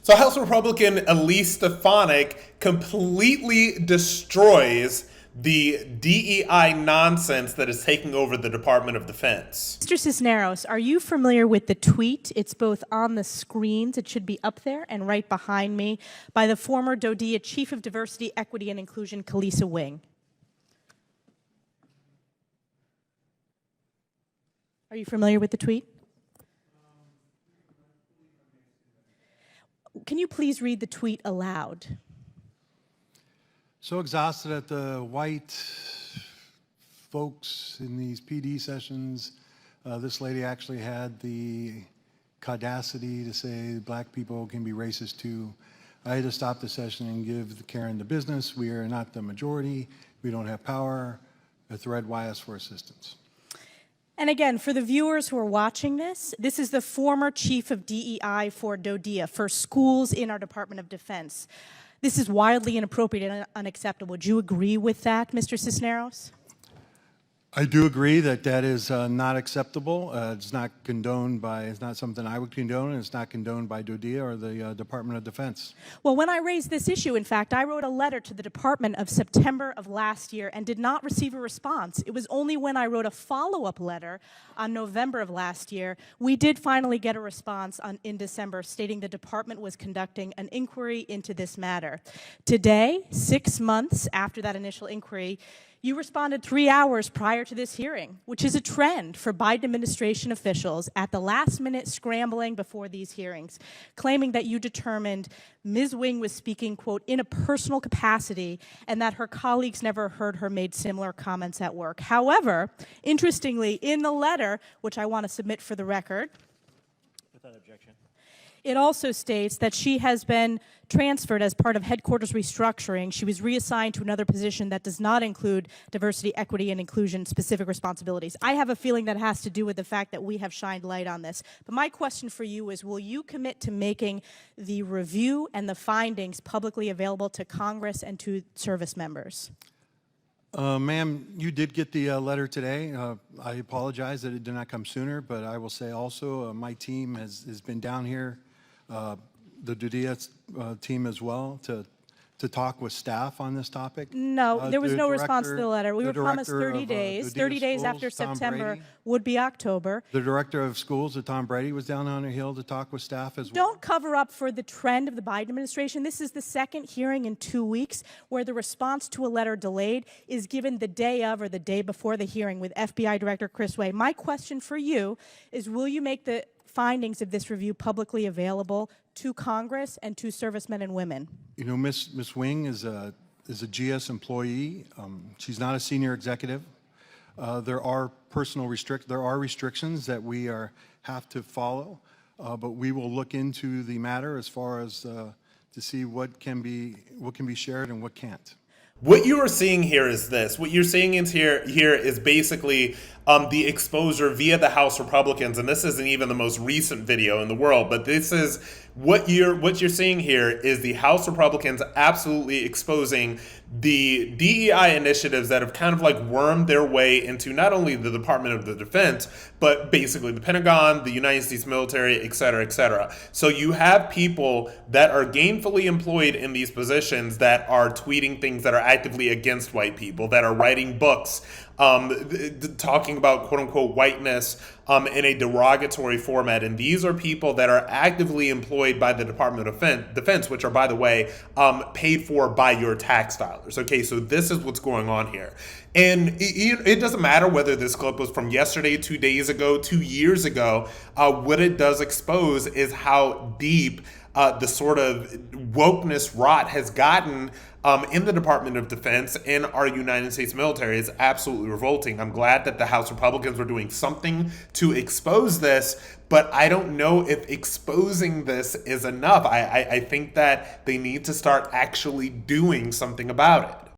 So House Republican Elise Stefanik completely destroys the DEI nonsense that is taking over the Department of Defense. Mr. Cisneros, are you familiar with the tweet? It's both on the screens, it should be up there, and right behind me, by the former DODEA Chief of Diversity, Equity, and Inclusion, Elise Wing. Are you familiar with the tweet? Can you please read the tweet aloud? So exhausted at the white folks in these PD sessions. This lady actually had the audacity to say black people can be racist too. I had to stop the session and give Karen the business. We are not the majority. We don't have power. A thread YS for assistance. And again, for the viewers who are watching this is the former chief of DEI for DODEA, for schools in our Department of Defense. This is wildly inappropriate and unacceptable. Would you agree with that, Mr. Cisneros? I do agree that that is not acceptable. It's not condoned by, it's not something I would condone, and it's not condoned by DODEA or the Department of Defense. Well, when I raised this issue, in fact, I wrote a letter to the Department of September of last year and did not receive a response. It was only when I wrote a follow-up letter on November of last year, we did finally get a response in December stating the department was conducting an inquiry into this matter. Today, 6 months after that initial inquiry, you responded 3 hours prior to this hearing, which is a trend for Biden administration officials at the last minute scrambling before these hearings, claiming that you determined Ms. Wing was speaking, quote, in a personal capacity and that her colleagues never heard her made similar comments at work. However, interestingly, in the letter, which I want to submit for the record, without objection, it also states that she has been transferred as part of headquarters restructuring. She was reassigned to another position that does not include diversity, equity, and inclusion specific responsibilities. I have a feeling that has to do with the fact that we have shined light on this. But my question for you is, will you commit to making the review and the findings publicly available to Congress and to service members? Ma'am, you did get the letter today. I apologize that it did not come sooner, but I will say also my team has been down here, the DODEA team as well, to talk with staff on this topic. No, there was no response to the letter. We were promised 30 of, days. DODEA 30 days schools, after Tom September Brady. would be October. The director of schools, Tom Brady, was down on the Hill to talk with staff as well. Don't cover up for the trend of the Biden administration. This is the second hearing in 2 weeks where the response to a letter delayed is given the day of or the day before the hearing with FBI Director Chris Wray. My question for you is, will you make the findings of this review publicly available to Congress and to servicemen and women? You know, Ms. Wing is a GS employee. She's not a senior executive. There are restrictions that we have to follow, but we will look into the matter as far as to see what can be shared and what can't. What you are seeing here is this. What you're seeing here is basically the exposure via the House Republicans, and this isn't even the most recent video in the world, but this is what you're seeing here is the House Republicans absolutely exposing the DEI initiatives that have kind of like wormed their way into not only the Department of the Defense, but basically the Pentagon, the United States military, et cetera, et cetera. So you have people that are gainfully employed in these positions that are tweeting things that are actively against white people, that are writing books, talking about quote-unquote whiteness in a derogatory format. And these are people that are actively employed by the Department of Defense, which are, by the way, paid for by your tax dollars. Okay, so this is what's going on here. And it doesn't matter whether this clip was from yesterday, 2 days ago, 2 years ago. What it does expose is how deep the sort of wokeness rot has gotten in the Department of Defense and our United States military. Is absolutely revolting. I'm glad that the House Republicans are doing something to expose this, but I don't know if exposing this is enough. I think that they need to start actually doing something about it.